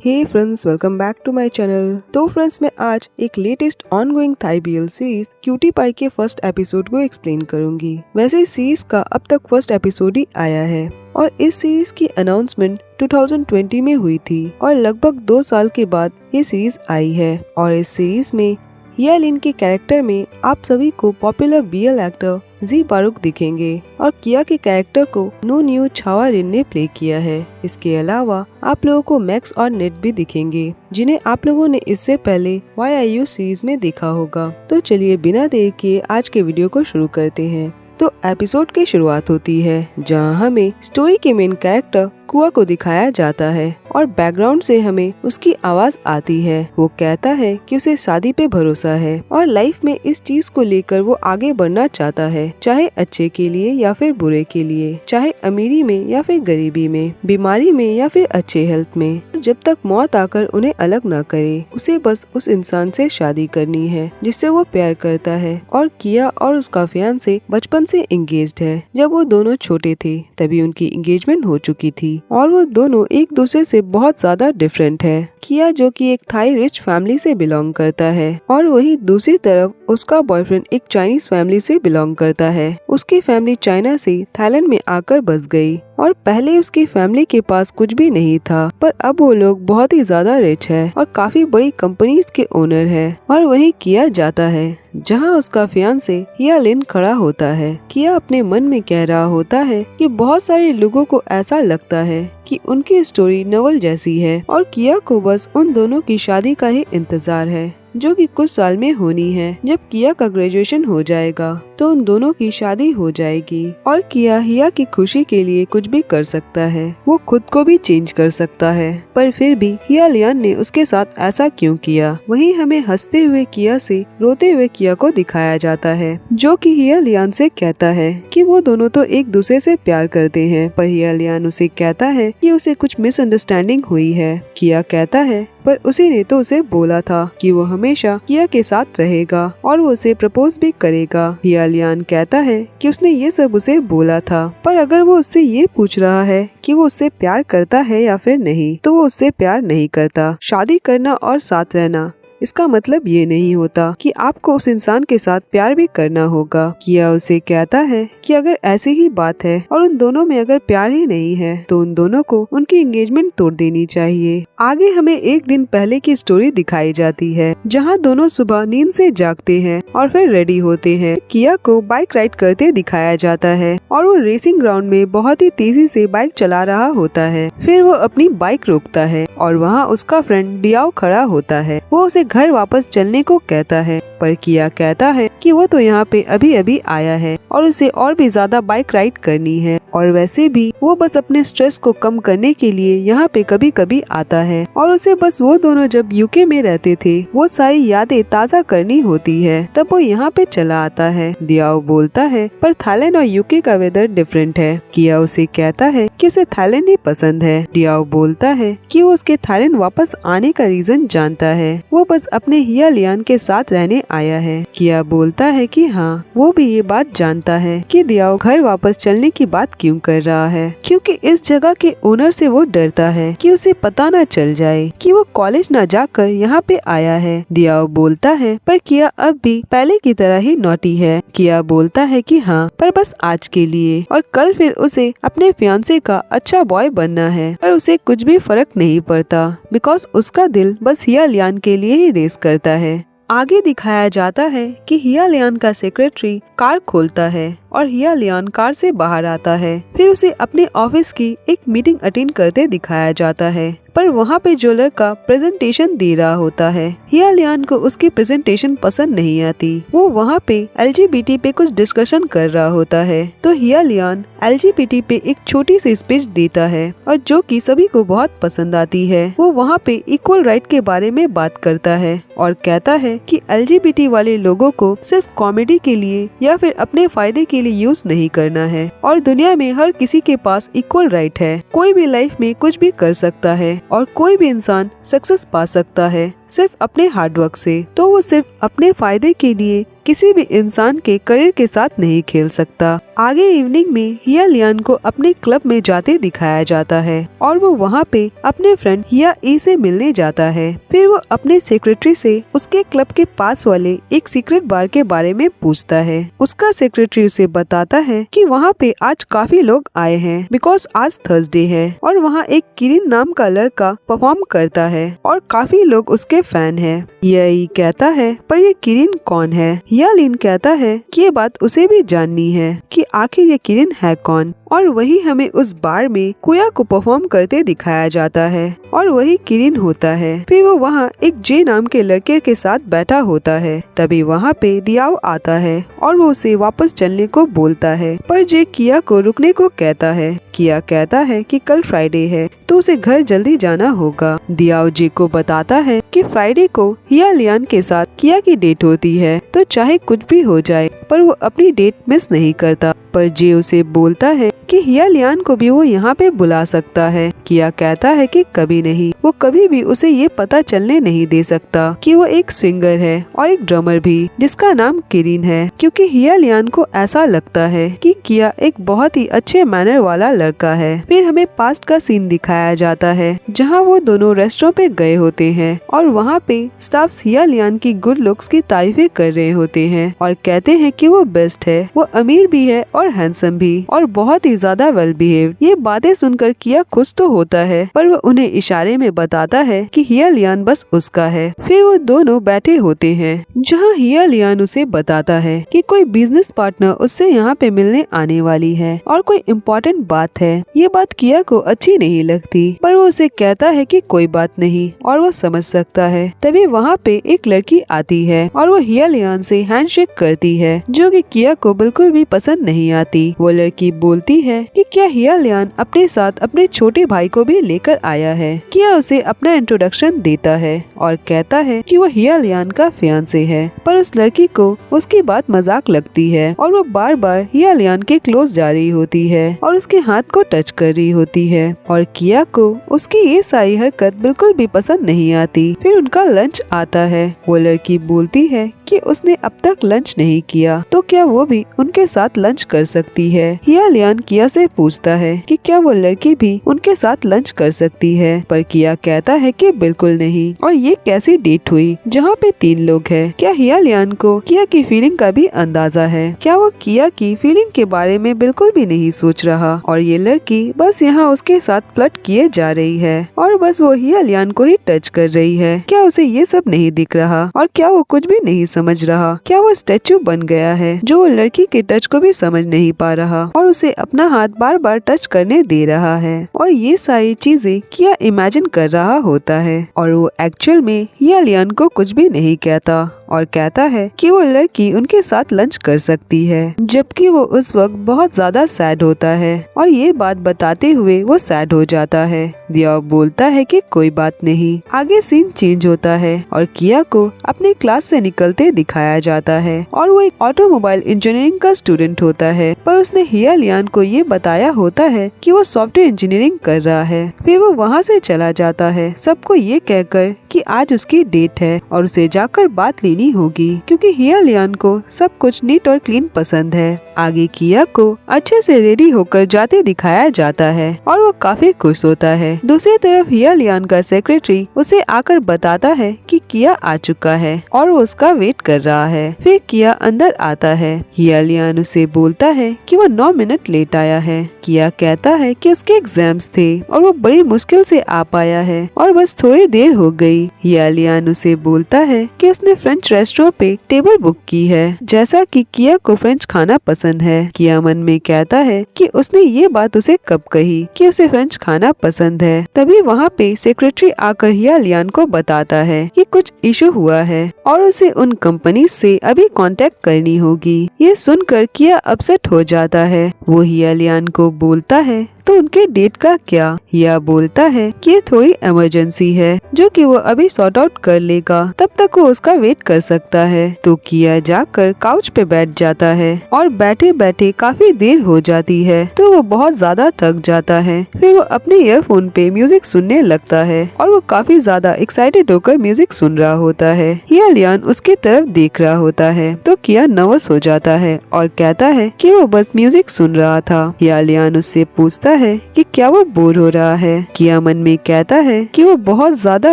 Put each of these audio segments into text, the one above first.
Hey friends, welcome back to my channel. तो friends, मैं आज एक latest ongoing Thai BL series cutie pie के फर्स्ट एपिसोड को एक्सप्लेन करूंगी। वैसे इस सीरीज का अब तक फर्स्ट एपिसोड ही आया है और इस सीरीज की अनाउंसमेंट 2020 में हुई थी और लगभग 2 साल के बाद ये सीरीज आई है। और इस सीरीज में हिया लिन के कैरेक्टर में आप सभी को पॉपुलर बीएल एक्टर जी बारुक दिखेंगे और किया के कैरेक्टर को नो न्यू छावा रिन ने प्ले किया है। इसके अलावा आप लोगों को मैक्स और नेट भी दिखेंगे, जिन्हें आप लोगों ने इससे पहले YIU सीरीज में देखा होगा। तो चलिए बिना देर किए आज के वीडियो को शुरू करते हैं। तो एपिसोड की शुरुआत होती है जहां हमें स्टोरी के मेन कैरेक्टर कुआ को दिखाया जाता है और बैकग्राउंड से हमें उसकी आवाज आती है। वो कहता है कि उसे शादी पे भरोसा है और लाइफ में इस चीज को लेकर वो आगे बढ़ना चाहता है, चाहे अच्छे के लिए या फिर बुरे के लिए, चाहे अमीरी में या फिर गरीबी में, बीमारी में या फिर अच्छे हेल्थ में। जब तक मौत आकर उन्हें अलग न करे, उसे बस उस इंसान से शादी करनी है जिससे वो प्यार करता है। और किया और उसका फियांसे बचपन से एंगेज्ड है। जब वो दोनों छोटे थे तभी उनकी एंगेजमेंट हो चुकी थी और वो दोनों एक दूसरे से बहुत ज्यादा डिफरेंट है। किया जो कि एक थाई रिच फैमिली से बिलोंग करता है और वही दूसरी तरफ उसका बॉयफ्रेंड एक चाइनीज फैमिली से बिलोंग करता है। उसकी फैमिली चाइना से थाईलैंड में आकर बस गई और पहले उसकी फैमिली के पास कुछ भी नहीं था, पर अब वो लोग बहुत ही ज्यादा रिच है और काफी बड़ी कंपनीज के ओनर है। और वही किया जाता है जहां उसका फियांसे हिया लिन खड़ा होता है। किया अपने मन में कह रहा होता है कि बहुत सारे लोगों को ऐसा लगता है कि उनकी स्टोरी नॉवेल जैसी है और किया को बस उन दोनों की शादी का ही इंतजार है, जो कि कुछ साल में होनी है। जब किया का ग्रेजुएशन हो जाएगा तो उन दोनों की शादी हो जाएगी और किया हिया की खुशी के लिए कुछ भी कर सकता है। वो खुद को भी चेंज कर सकता है, पर फिर भी हिया लियान ने उसके साथ ऐसा क्यों किया। वहीं हमें हंसते हुए किया से रोते हुए किया को दिखाया जाता है, जो कि हिया लियान से कहता है कि वो दोनों तो एक दूसरे से प्यार करते हैं, पर हिया लियान उसे कहता है कि उसे कुछ मिसअंडरस्टैंडिंग हुई है। किया कहता है पर उसी ने तो उसे बोला था कि वो हमेशा किया के साथ रहेगा और वो उसे प्रपोज भी करेगा। हिया लियान कहता है कि उसने ये सब उसे बोला था, पर अगर वो उससे ये पूछ रहा है कि वो उससे प्यार करता है या फिर नहीं, तो वो उससे प्यार नहीं करता। शादी करना और साथ रहना इसका मतलब ये नहीं होता कि आपको उस इंसान के साथ प्यार भी करना होगा। किया उसे कहता है कि अगर ऐसी ही बात है और उन दोनों में अगर प्यार ही नहीं है तो उन दोनों को उनकी एंगेजमेंट तोड़ देनी चाहिए। आगे हमें एक दिन पहले की स्टोरी दिखाई जाती है जहां दोनों सुबह नींद से जागते हैं और फिर रेडी होते हैं। किया को बाइक राइड करते दिखाया जाता है और वो रेसिंग ग्राउंड में बहुत ही तेजी से बाइक चला रहा होता है। फिर वो अपनी बाइक रोकता है और वहाँ उसका फ्रेंड दियाओ खड़ा होता है। वो उसे घर वापस चलने को कहता है, पर किया कहता है कि वो तो यहाँ पे अभी अभी आया है और उसे और भी ज्यादा बाइक राइड करनी है और वैसे भी वो बस अपने स्ट्रेस को कम करने के लिए यहाँ पे कभी कभी आता है और उसे बस वो दोनों जब यूके में रहते थे वो सारी यादें ताज़ा करनी होती है, तब वो यहाँ पे चला आता है। दियाओ बोलता है पर थाईलैंड और यूके का वेदर डिफरेंट है। किया उसे कहता है कि उसे थाईलैंड ही पसंद है। दियाओ बोलता है कि वो उसके थाईलैंड वापस आने का रीजन जानता है, वो बस अपने हिया लियान के साथ रहने आया है। किया बोलता है कि हाँ, वो भी ये बात जानता है कि दियाओ घर वापस चलने की बात क्यों कर रहा है, क्योंकि इस जगह के ओनर से वो डरता है कि उसे पता न चल जाए कि वो कॉलेज न जाकर यहाँ पे आया है। दियाओ बोलता है पर किया अब भी पहले की तरह ही नॉटी है। किया बोलता है कि हाँ, पर बस आज के लिए, और कल फिर उसे अपने फियांसे का अच्छा बॉय बनना है। पर उसे कुछ भी फर्क नहीं पड़ता बिकॉज उसका दिल बस हिया लियान के लिए ही रेस करता है। आगे दिखाया जाता है कि हिया लियान का सेक्रेटरी कार खोलता है और हिया लियान कार से बाहर आता है। फिर उसे अपने ऑफिस की एक मीटिंग अटेंड करते दिखाया जाता है, पर वहाँ पे जो लड़का प्रेजेंटेशन दे रहा होता है, हिया लियान को उसकी प्रेजेंटेशन पसंद नहीं आती। वो वहाँ पे LGBT पे कुछ डिस्कशन कर रहा होता है, तो हिया लियान LGBT पे एक छोटी सी स्पीच देता है और जो कि सभी को बहुत पसंद आती है। वो वहाँ पे इक्वल राइट के बारे में बात करता है और कहता है कि LGBT वाले लोगों को सिर्फ कॉमेडी के लिए या फिर अपने फायदे के लिए यूज नहीं करना है और दुनिया में हर किसी के पास इक्वल राइट है। कोई भी लाइफ में कुछ भी कर सकता है और कोई भी इंसान सक्सेस पा सकता है, सिर्फ अपने हार्डवर्क से, तो वो सिर्फ अपने फायदे के लिए किसी भी इंसान के करियर के साथ नहीं खेल सकता। आगे इवनिंग में हिया लियान को अपने क्लब में जाते दिखाया जाता है और वो वहाँ पे अपने फ्रेंड हिया ई से मिलने जाता है। फिर वो अपने सेक्रेटरी से उसके क्लब के पास वाले एक सीक्रेट बार के बारे में पूछता है। उसका सेक्रेटरी उसे बताता है कि वहाँ पे आज काफी लोग आए हैं बिकॉज आज थर्सडे है और वहाँ एक किरिन नाम का लड़का परफॉर्म करता है और काफी लोग उसके फैन हैं। हिया ई कहता है पर ये किरिन कौन है। हिया लिन कहता है कि ये बात उसे भी जाननी है कि आखिर ये किरिन है कौन। और वही हमें उस बार में कुया को परफॉर्म करते दिखाया जाता है और वही किरिन होता है। फिर वो वहाँ एक जे नाम के लड़के के साथ बैठा होता है। तभी वहाँ पे दियाओ आता है और वो उसे वापस चलने को बोलता है, पर जे किया को रुकने को कहता है। किया कहता है कि कल फ्राइडे है तो उसे घर जल्दी जाना होगा। दियाओ जे को बताता है कि फ्राइडे को हिया लियान के साथ किया की डेट होती है, तो चाहे कुछ भी हो जाए पर वो अपनी डेट मिस नहीं करता। पर जे उसे बोलता है कि हिया लियान को भी वो यहाँ पे बुला सकता है। किया कहता है कि कभी नहीं, वो कभी भी उसे ये पता चलने नहीं दे सकता कि वो एक सिंगर है और एक ड्रमर भी जिसका नाम किरिन है, क्योंकि हिया लियान को ऐसा लगता है कि किया एक बहुत ही अच्छे मैनर वाला लड़का है। फिर हमें पास्ट का सीन दिखाया जाता है जहाँ वो दोनों रेस्टोरेंट पे गए होते हैं और वहाँ पे स्टाफ हिया लियान की गुड लुक्स की तारीफें कर रहे होते हैं और कहते हैं कि वो बेस्ट है, वो अमीर भी है और हैंडसम भी और बहुत ही ज्यादा वेल बिहेव्ड। ये बातें सुनकर किया खुश तो होता है पर वो उन्हें इशारे में बताता है कि हिया लियान बस उसका है। फिर वो दोनों बैठे होते हैं जहाँ हिया लियान उसे बताता है कि कोई बिजनेस पार्टनर उससे यहाँ पे मिलने आने वाली है और कोई इम्पोर्टेंट बात है। ये बात किया को अच्छी नहीं लगती पर वो उसे कहता है कि कोई बात नहीं और वो समझ सकता है। तभी वहाँ पे एक लड़की आती है और वो हिया लियान से हैंडशेक करती है जो कि किया को बिल्कुल भी पसंद नहीं आती। वो लड़की बोलती है कि क्या हिया लियान अपने साथ अपने छोटे भाई को भी लेकर आया है। किया उसे अपना इंट्रोडक्शन देता है और कहता है कि वो हिया लियान का फियांसे है, पर उस लड़की को उसकी बात मजाक लगती है और वो बार बार हिया लियान के क्लोज जा रही होती है और उसके हाथ को टच कर रही होती है और किया को उसकी ये सारी हरकत बिल्कुल भी पसंद नहीं आती। फिर उनका लंच आता है। वो लड़की बोलती है कि उसने अब तक लंच नहीं किया तो क्या वो भी उनके साथ लंच कर सकती है। हिया लियान किया से पूछता है कि क्या वो लड़की भी उनके साथ लंच कर सकती है, पर किया कहता है कि बिल्कुल नहीं। और ये कैसी डेट हुई जहाँ पे 3 लोग हैं। क्या हिया लियान को किया की फीलिंग का भी अंदाजा है? क्या वो किया की फीलिंग के बारे में बिल्कुल भी नहीं सोच रहा और ये लड़की बस यहाँ उसके साथ फ्लर्ट किए जा रही है और बस वो हिया लियान को ही टच कर रही है? क्या उसे ये सब नहीं दिख रहा और क्या वो कुछ भी नहीं समझ रहा? क्या वो स्टैचू बन गया है जो वो लड़की के टच को भी समझ नहीं पा रहा और उसे अपना हाथ बार बार टच करने दे रहा है? और ये सारी चीजें किया इमेजिन कर रहा होता है और वो एक्चुअल में हिया लियान को कुछ भी नहीं कहता और कहता है कि वो लड़की उनके साथ लंच कर सकती है, जबकि वो उस वक्त बहुत ज्यादा सैड होता है और ये बात बताते हुए वो सैड हो जाता है। दियाओ बोलता है कि कोई बात नहीं। आगे सीन चेंज होता है और किया को अपने क्लास से निकलते दिखाया जाता है और वो एक ऑटोमोबाइल इंजीनियरिंग का स्टूडेंट होता है, पर उसने हिया लियान को ये बताया होता है कि वो सॉफ्टवेयर इंजीनियरिंग कर रहा है। फिर वो वहाँ से चला जाता है सबको ये कहकर कि आज उसकी डेट है और उसे जाकर बात लेनी होगी क्योंकि हिया लियान को सब कुछ नीट और क्लीन पसंद है। आगे किया को अच्छे से रेडी होकर जाते दिखाया जाता है और वो काफी खुश होता है। दूसरी तरफ हिया लियान का सेक्रेटरी उसे आकर बताता है कि किया आ चुका है और वो उसका वेट कर रहा है। फिर किया अंदर आता है। हिया लियान उसे बोलता है कि वो 9 मिनट लेट आया है। किया कहता है कि उसके एग्जाम्स थे और वो बड़ी मुश्किल से आ पाया है और बस थोड़ी देर हो गई। हिया लियान उसे बोलता है कि उसने फ्रेंच रेस्टोरेंट पे टेबल बुक की है जैसा कि किया को फ्रेंच खाना पसंद है। किया मन में कहता है कि उसने ये बात उसे कब कही कि उसे फ्रेंच खाना पसंद है। तभी वहाँ पे सेक्रेटरी आकर हिया लियान को बताता है कि कुछ इशू हुआ है और उसे उन कंपनी से अभी कांटेक्ट करनी होगी। ये सुनकर किया अपसेट हो जाता है। वो हिया लियान को बोलता है तो उनके डेट का क्या? हिया बोलता है कि ये थोड़ी इमरजेंसी है जो कि वो अभी सॉर्ट आउट कर लेगा, तब तक वो उसका वेट कर सकता है। तो किया जाकर काउच पे बैठ जाता है और बैठे बैठे काफी देर हो जाती है तो वो बहुत ज्यादा थक जाता है। फिर वो अपने ईयरफोन पे म्यूजिक सुनने लगता है और वो काफी ज्यादा एक्साइटेड होकर म्यूजिक सुन रहा होता है। हिया लियान उसकी तरफ देख रहा होता है तो किया नर्वस हो जाता है और कहता है कि वो बस म्यूजिक सुन रहा था। हिया लियान उससे पूछता है कि क्या वो बोर हो रहा है। किया मन में कहता है कि वो बहुत ज्यादा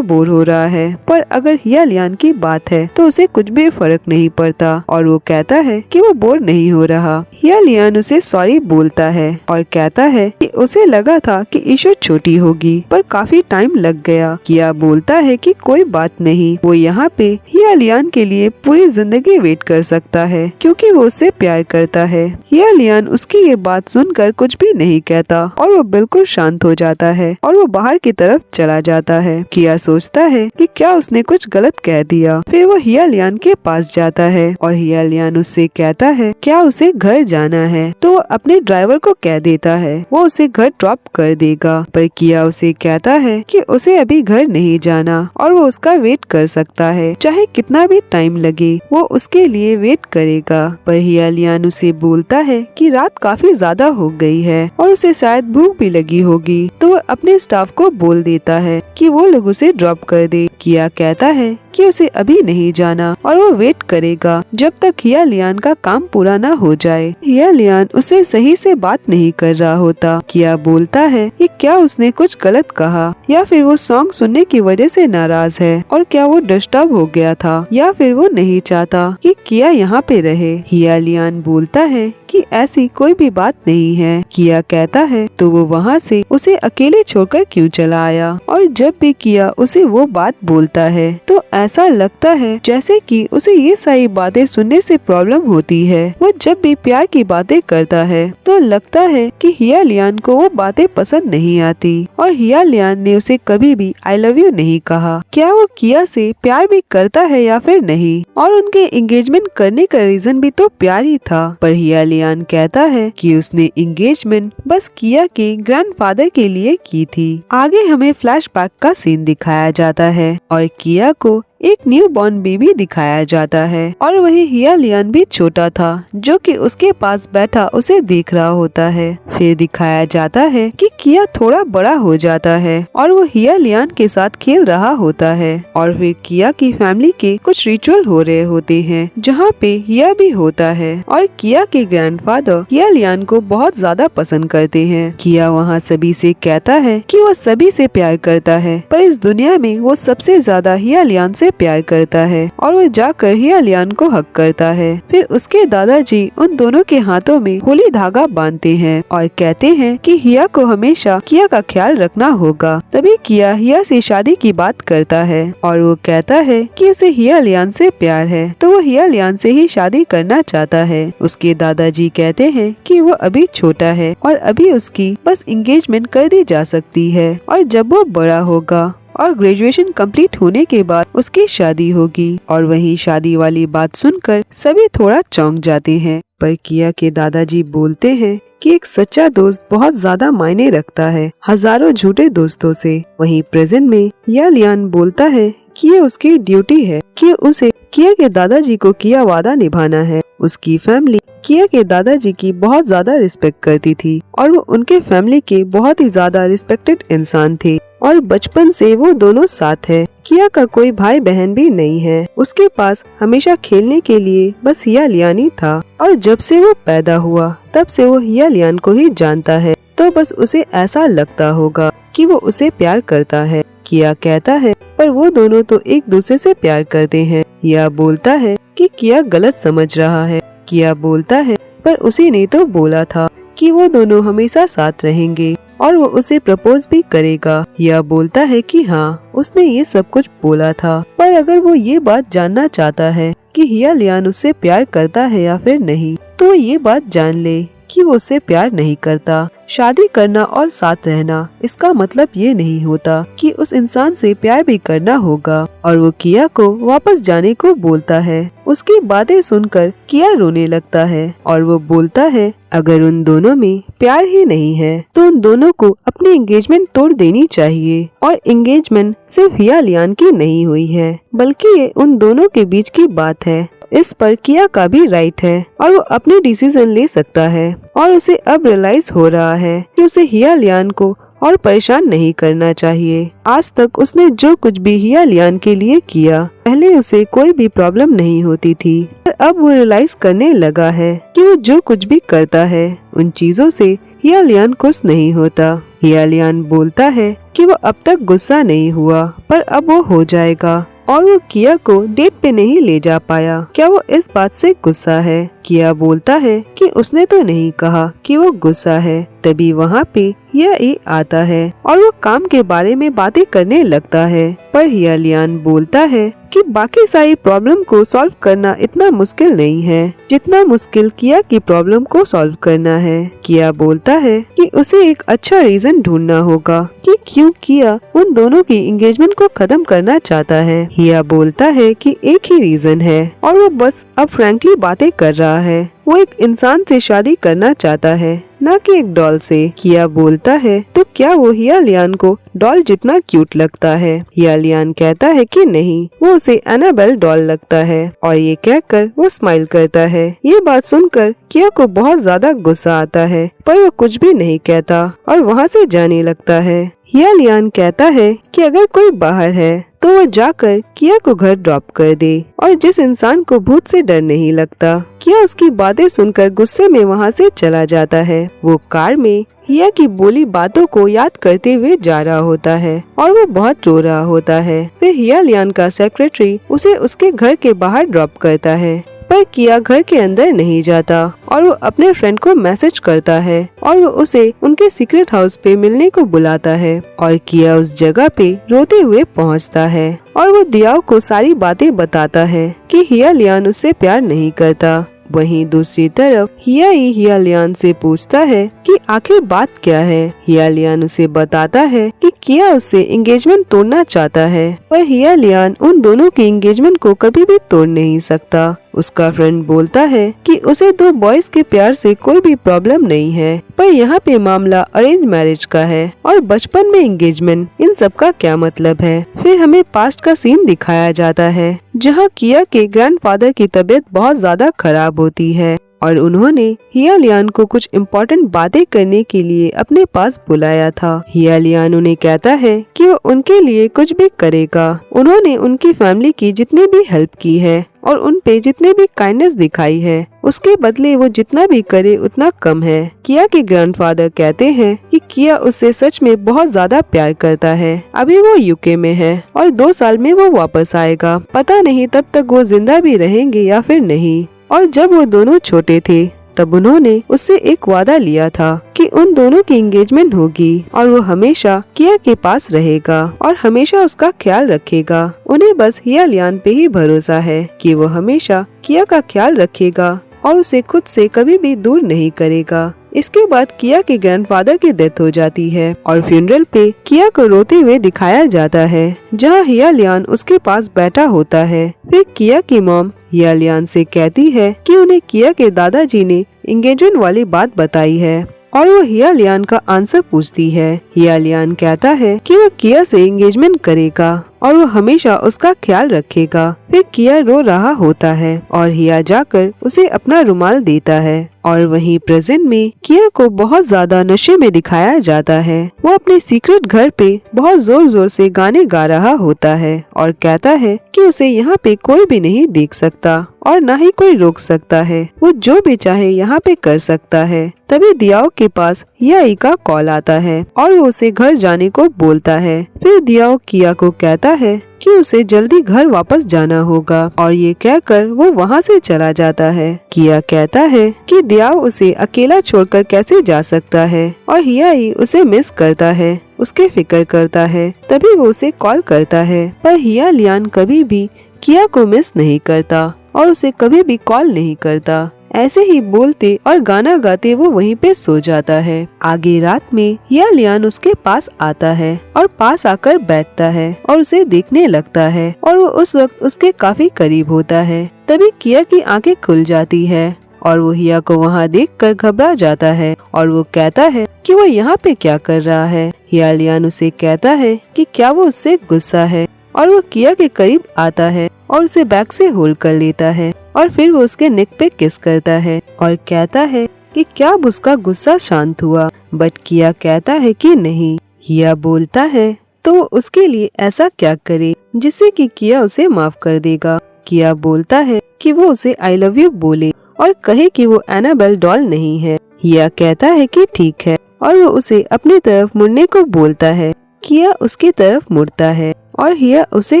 बोर हो रहा है, पर अगर हिया लियान की बात है तो उसे कुछ भी फर्क नहीं पड़ता और वो कहता है कि वो बोर नहीं हो रहा। हिया लियान उसे सॉरी बोलता है और कहता है कि उसे लगा था कि इशू छोटी होगी पर काफी टाइम लग गया। किया बोलता है कि कोई बात नहीं, वो यहाँ पे हिया लियान के लिए पूरी जिंदगी वेट कर सकता है क्योंकि वो उससे प्यार करता है। हिया लियान उसकी ये बात सुनकर कुछ भी नहीं कहता और वो बिल्कुल शांत हो जाता है और वो बाहर की तरफ चला जाता है। किया सोचता है कि क्या उसने कुछ गलत कह दिया। फिर वो हिया लियान के पास जाता है और हिया लियान उससे कहता है क्या उसे घर जाना है, तो वो अपने ड्राइवर को कह देता है वो उसे घर ड्रॉप कर देगा। पर किया उसे कहता है कि उसे अभी घर नहीं जाना और वो उसका वेट कर सकता है, चाहे कितना भी टाइम लगे वो उसके लिए वेट करेगा। पर हिया लियान उसे बोलता है कि रात काफी ज्यादा हो गई है और उसे शायद भूख भी लगी होगी, तो वो अपने स्टाफ को बोल देता है कि वो लोग उसे ड्रॉप कर दे। किया कहता है कि उसे अभी नहीं जाना और वो वेट करेगा जब तक हिया लियान का काम पूरा ना हो जाए। हिया लियान उसे सही से बात नहीं कर रहा होता। किया बोलता है कि क्या उसने कुछ गलत कहा या फिर वो सॉन्ग सुनने की वजह से नाराज है और क्या वो डिस्टर्ब हो गया था या फिर वो नहीं चाहता कि किया यहाँ पे रहे। हिया लियान बोलता है कि ऐसी कोई भी बात नहीं है। किया कहता है तो वो वहाँ से उसे अकेले छोड़कर क्यों चला आया। और जब भी किया उसे वो बात बोलता है तो ऐसा लगता है जैसे कि उसे ये सारी बातें सुनने से प्रॉब्लम होती है। वो जब भी प्यार की बातें करता है तो लगता है कि हिया लियान को वो बातें पसंद नहीं आती और हिया लियान ने उसे कभी भी आई लव यू नहीं कहा। क्या वो किया से प्यार भी करता है या फिर नहीं, और उनके एंगेजमेंट करने का रीजन भी तो प्यार ही था। पर हिया लियान कहता है कि उसने एंगेजमेंट बस किया के ग्रैंडफादर के लिए की थी। आगे हमें फ्लैशबैक का सीन दिखाया जाता है और किया को एक न्यू बॉर्न बेबी दिखाया जाता है और वही हिया लियान भी छोटा था जो कि उसके पास बैठा उसे देख रहा होता है। फिर दिखाया जाता है कि किया थोड़ा बड़ा हो जाता है और वो हिया लियान के साथ खेल रहा होता है और फिर किया की फैमिली के कुछ रिचुअल हो रहे होते हैं जहाँ पे हिया भी होता है और किया के ग्रैंडफादर हिया लियान को बहुत ज्यादा पसंद करते हैं। किया वहाँ सभी से कहता है कि वो सभी से प्यार करता है पर इस दुनिया में वो सबसे ज्यादा हिया लियान से प्यार करता है और वो जाकर हिया लियान को हक करता है। फिर उसके दादाजी उन दोनों के हाथों में होली धागा बांधते हैं और कहते हैं कि हिया को हमेशा किया का ख्याल रखना होगा। तभी किया हिया से शादी की बात करता है और वो कहता है कि उसे हिया लियान से प्यार है तो वो हिया लियान से ही शादी करना चाहता है। उसके दादाजी कहते हैं कि वो अभी छोटा है और अभी उसकी बस एंगेजमेंट कर दी जा सकती है और जब वो बड़ा होगा और ग्रेजुएशन कंप्लीट होने के बाद उसकी शादी होगी। और वहीं शादी वाली बात सुनकर सभी थोड़ा चौंक जाते हैं। पर किया के दादाजी बोलते हैं कि एक सच्चा दोस्त बहुत ज्यादा मायने रखता है हजारों झूठे दोस्तों से। वहीं प्रेजेंट में हिया लियान बोलता है कि ये उसकी ड्यूटी है कि उसे किया के दादाजी को किया वादा निभाना है। उसकी फैमिली किया के दादाजी की बहुत ज्यादा रिस्पेक्ट करती थी और वो उनके फैमिली के बहुत ही ज्यादा रिस्पेक्टेड इंसान थे और बचपन से वो दोनों साथ है। किया का कोई भाई बहन भी नहीं है। उसके पास हमेशा खेलने के लिए बस हिया लियान ही था और जब से वो पैदा हुआ तब से वो हिया लियान को ही जानता है तो बस उसे ऐसा लगता होगा कि वो उसे प्यार करता है। किया कहता है पर वो दोनों तो एक दूसरे से प्यार करते हैं। हिया बोलता है कि किया गलत समझ रहा है। किया बोलता है पर उसी ने तो बोला था कि वो दोनों हमेशा साथ रहेंगे और वो उसे प्रपोज भी करेगा। हिया बोलता है कि हाँ उसने ये सब कुछ बोला था, पर अगर वो ये बात जानना चाहता है कि हिया लियान उससे प्यार करता है या फिर नहीं तो वो ये बात जान ले कि वो उससे प्यार नहीं करता। शादी करना और साथ रहना इसका मतलब ये नहीं होता कि उस इंसान से प्यार भी करना होगा। और वो किया को वापस जाने को बोलता है। उसकी बातें सुनकर किया रोने लगता है और वो बोलता है अगर उन दोनों में प्यार ही नहीं है तो उन दोनों को अपनी एंगेजमेंट तोड़ देनी चाहिए। और एंगेजमेंट सिर्फ हिया लियान की नहीं हुई है बल्कि ये उन दोनों के बीच की बात है। इस पर किया का भी राइट है और वो अपने डिसीजन ले सकता है। और उसे अब रियलाइज हो रहा है कि उसे हिया लियान को और परेशान नहीं करना चाहिए। आज तक उसने जो कुछ भी हिया लियान के लिए किया, पहले उसे कोई भी प्रॉब्लम नहीं होती थी, पर अब वो रियलाइज करने लगा है कि वो जो कुछ भी करता है उन चीजों से हिया लियान खुश नहीं होता। हिया लियान बोलता है कि वो अब तक गुस्सा नहीं हुआ पर अब वो हो जाएगा और वो किया को डेट पे नहीं ले जा पाया। क्या वो इस बात से गुस्सा है? किया बोलता है कि उसने तो नहीं कहा कि वो गुस्सा है। तभी वहाँ पे ये आता है और वो काम के बारे में बातें करने लगता है, पर हिया लियान बोलता है कि बाकी सारी प्रॉब्लम को सॉल्व करना इतना मुश्किल नहीं है जितना मुश्किल किया की प्रॉब्लम को सॉल्व करना है। किया बोलता है कि उसे एक अच्छा रीजन ढूंढना होगा कि क्यों किया उन दोनों की एंगेजमेंट को खत्म करना चाहता है। हिया बोलता है कि एक ही रीजन है और वो बस अब फ्रैंकली बातें कर रहा है। वो एक इंसान से शादी करना चाहता है, न कि एक डॉल से। किया बोलता है तो क्या वो हिया लियान को डॉल जितना क्यूट लगता है? हिया लियान कहता है कि नहीं, वो उसे एनाबेल डॉल लगता है और ये कहकर वो स्माइल करता है। ये बात सुनकर किया को बहुत ज्यादा गुस्सा आता है, पर वो कुछ भी नहीं कहता और वहाँ से जाने लगता है। हिया लियान कहता है कि अगर कोई बाहर है तो वो जाकर किया को घर ड्रॉप कर दे। और जिस इंसान को भूत से डर नहीं लगता, किया उसकी बातें सुनकर गुस्से में वहाँ से चला जाता है। वो कार में हिया की बोली बातों को याद करते हुए जा रहा होता है और वो बहुत रो रहा होता है। फिर हिया लियान का सेक्रेटरी उसे उसके घर के बाहर ड्रॉप करता है, पर किया घर के अंदर नहीं जाता और वो अपने फ्रेंड को मैसेज करता है और वो उसे उनके सीक्रेट हाउस पे मिलने को बुलाता है। और किया उस जगह पे रोते हुए पहुंचता है और वो दियाओ को सारी बातें बताता है कि हिया लियान उससे प्यार नहीं करता। वहीं दूसरी तरफ हिया लियान से पूछता है कि आखिर बात क्या है। हिया लियान उसे बताता है कि किया उससे एंगेजमेंट तोड़ना चाहता है, पर हिया लियान उन दोनों की एंगेजमेंट को कभी भी तोड़ नहीं सकता। उसका फ्रेंड बोलता है कि उसे दो बॉयज के प्यार से कोई भी प्रॉब्लम नहीं है, पर यहाँ पे मामला अरेंज मैरिज का है और बचपन में एंगेजमेंट, इन सब का क्या मतलब है। फिर हमें पास्ट का सीन दिखाया जाता है जहाँ किया के ग्रैंडफादर की तबीयत बहुत ज्यादा खराब होती है और उन्होंने हिया लियान को कुछ इम्पोर्टेंट बातें करने के लिए अपने पास बुलाया था। हिया लियान उन्हें कहता है कि वो उनके लिए कुछ भी करेगा। उन्होंने उनकी फैमिली की जितनी भी हेल्प की है और उन पे जितने भी काइंडनेस दिखाई है, उसके बदले वो जितना भी करे उतना कम है। किया के ग्रैंडफादर कहते हैं कि किया उससे सच में बहुत ज्यादा प्यार करता है। अभी वो यूके में है और 2 साल में वो वापस आएगा। पता नहीं तब तक वो जिंदा भी रहेंगे या फिर नहीं। और जब वो दोनों छोटे थे तब उन्होंने उससे एक वादा लिया था कि उन दोनों की एंगेजमेंट होगी और वो हमेशा किया के पास रहेगा और हमेशा उसका ख्याल रखेगा। उन्हें बस हिया लियान पे ही भरोसा है कि वो हमेशा किया का ख्याल रखेगा और उसे खुद से कभी भी दूर नहीं करेगा। इसके बाद किया के ग्रैंडफादर की डेथ हो जाती है और फ्यूनरल पे किया को रोते हुए दिखाया जाता है, जहाँ हिया लियान उसके पास बैठा होता है। फिर किया की मॉम हिया लियान से कहती है कि उन्हें किया के दादाजी ने एंगेजमेंट वाली बात बताई है और वो हिया लियान का आंसर पूछती है। हिया लियान कहता है कि वो किया से एंगेजमेंट करेगा और वो हमेशा उसका ख्याल रखेगा। फिर किया रो रहा होता है और हिया जाकर उसे अपना रुमाल देता है। और वहीं प्रेजेंट में किया को बहुत ज्यादा नशे में दिखाया जाता है। वो अपने सीक्रेट घर पे बहुत जोर जोर से गाने गा रहा होता है और कहता है कि उसे यहाँ पे कोई भी नहीं देख सकता और न ही कोई रोक सकता है। वो जो भी चाहे यहाँ पे कर सकता है। तभी दियाओ के पास हिया का कॉल आता है और वो उसे घर जाने को बोलता है। फिर दियाओ किया को कहता है कि उसे जल्दी घर वापस जाना होगा और ये कहकर वो वहाँ से चला जाता है। किया कहता है कि दियाओ उसे अकेला छोड़कर कैसे जा सकता है और हिया उसे मिस करता है, उसके फिक्र करता है। तभी वो उसे कॉल करता है, पर हिया लियान कभी भी किया को मिस नहीं करता और उसे कभी भी कॉल नहीं करता। ऐसे ही बोलते और गाना गाते वो वहीं पे सो जाता है। आगे रात में हिया लियान उसके पास आता है और पास आकर बैठता है और उसे देखने लगता है और वो उस वक्त उसके काफी करीब होता है। तभी किया की आंखें खुल जाती है और वो हिया को वहाँ देखकर घबरा जाता है और वो कहता है कि वो यहाँ पे क्या कर रहा है। हिया लियान उसे कहता है कि क्या वो उससे गुस्सा है और वो किया के करीब आता है और उसे बैक से होल्ड कर लेता है और फिर वो उसके नेक पे किस करता है और कहता है कि क्या अब उसका गुस्सा शांत हुआ। बट किया कहता है कि नहीं। हिया बोलता है तो वो उसके लिए ऐसा क्या करे जिससे कि किया उसे माफ कर देगा। किया बोलता है कि वो उसे आई लव यू बोले और कहे कि वो एनाबेल डॉल नहीं है। हिया कहता है कि ठीक है और वो उसे अपनी तरफ मुड़ने को बोलता है। किया उसकी तरफ मुड़ता है और हिया उसे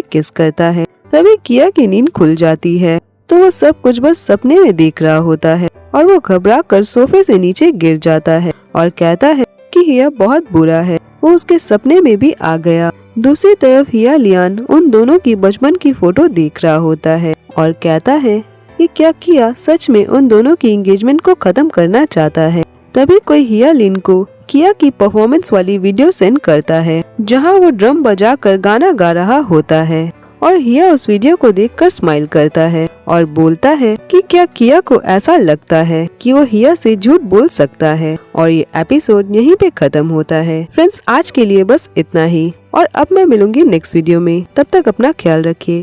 किस करता है। तभी किया की नींद खुल जाती है तो वो सब कुछ बस सपने में देख रहा होता है और वो घबरा कर सोफे से नीचे गिर जाता है और कहता है कि हिया बहुत बुरा है, वो उसके सपने में भी आ गया। दूसरी तरफ हिया लियान उन दोनों की बचपन की फोटो देख रहा होता है और कहता है कि क्या किया सच में उन दोनों की एंगेजमेंट को खत्म करना चाहता है। तभी कोई हिया लिन को किया की परफॉर्मेंस वाली वीडियो सेंड करता है जहाँ वो ड्रम बजाकर गाना गा रहा होता है और हिया उस वीडियो को देखकर स्माइल करता है और बोलता है कि क्या किया को ऐसा लगता है कि वो हिया से झूठ बोल सकता है। और ये एपिसोड यहीं पे खत्म होता है। फ्रेंड्स आज के लिए बस इतना ही और अब मैं मिलूंगी नेक्स्ट वीडियो में। तब तक अपना ख्याल रखिए।